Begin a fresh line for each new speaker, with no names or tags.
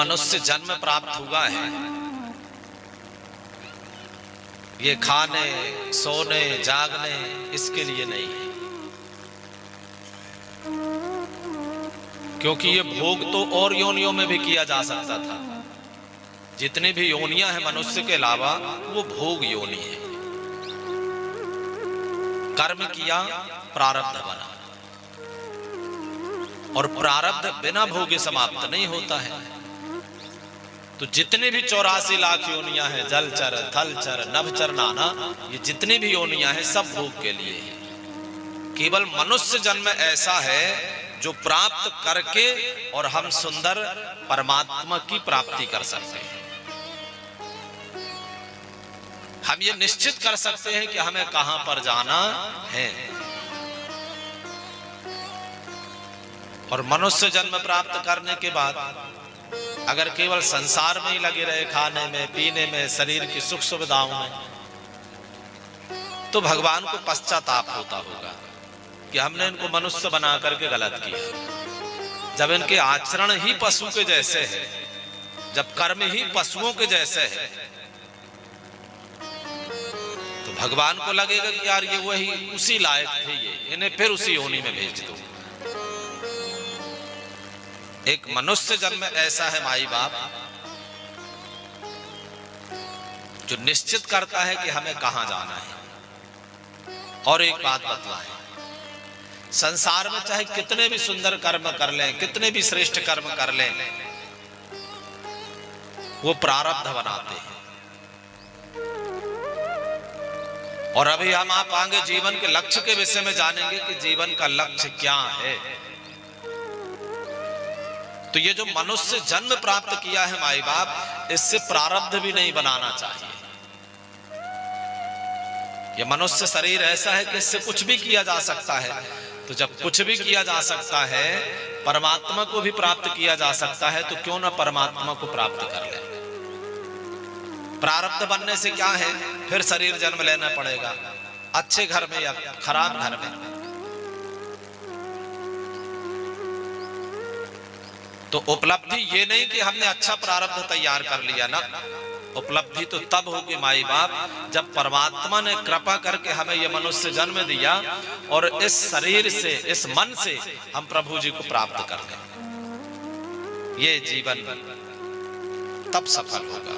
मनुष्य जन्म प्राप्त हुआ है ये खाने सोने जागने इसके लिए नहीं है, क्योंकि ये भोग तो और योनियों में भी किया जा सकता था। जितनी भी योनियां हैं मनुष्य के अलावा वो भोग योनि है। कर्म किया प्रारब्ध बना, और प्रारब्ध बिना भोगे समाप्त नहीं होता है। तो जितने भी 84 लाख योनियां हैं, जलचर थलचर नभचर नाना, ये जितनी भी योनियां हैं सब भोग के लिए है। केवल मनुष्य जन्म ऐसा है जो प्राप्त करके और हम सुंदर परमात्मा की प्राप्ति कर सकते हैं। हम ये निश्चित कर सकते हैं कि हमें कहां पर जाना है। और मनुष्य जन्म प्राप्त करने के बाद अगर केवल संसार में ही लगे रहे, खाने में पीने में शरीर की सुख सुविधाओं में, तो भगवान को पश्चाताप होता होगा कि हमने इनको मनुष्य बना करके गलत किया। जब इनके आचरण ही पशु के जैसे है, जब कर्म ही पशुओं के जैसे है, तो भगवान को लगेगा कि यार ये वही उसी लायक थे, ये इन्हें फिर उसी योनि में भेज दो। एक मनुष्य जन्म ऐसा है माई बाप जो निश्चित करता है कि हमें कहां जाना है। और एक बात बतलाएं, संसार में चाहे कितने भी सुंदर कर्म कर लें, कितने भी श्रेष्ठ कर्म कर लें, वो प्रारब्ध बनाते हैं। और अभी हम आप आगे जीवन के लक्ष्य के विषय में जानेंगे कि जीवन का लक्ष्य क्या है। तो ये जो मनुष्य जन्म प्राप्त किया है माई बाप, इससे प्रारब्ध भी नहीं बनाना चाहिए। ये मनुष्य शरीर ऐसा है कि इससे कुछ भी किया जा सकता है। तो जब कुछ भी किया जा सकता है, परमात्मा को भी प्राप्त किया जा सकता है, तो क्यों ना परमात्मा को प्राप्त कर ले। प्रारब्ध बनने से क्या है, फिर शरीर जन्म लेना पड़ेगा, अच्छे घर में या खराब घर में। तो उपलब्धि ये नहीं कि हमने अच्छा प्रारब्ध तैयार कर लिया ना, उपलब्धि तो तब होगी माई बाप जब परमात्मा ने कृपा करके हमें ये मनुष्य जन्म दिया और इस शरीर से, इस मन से हम प्रभु जी को प्राप्त कर गए। ये जीवन तब सफल होगा।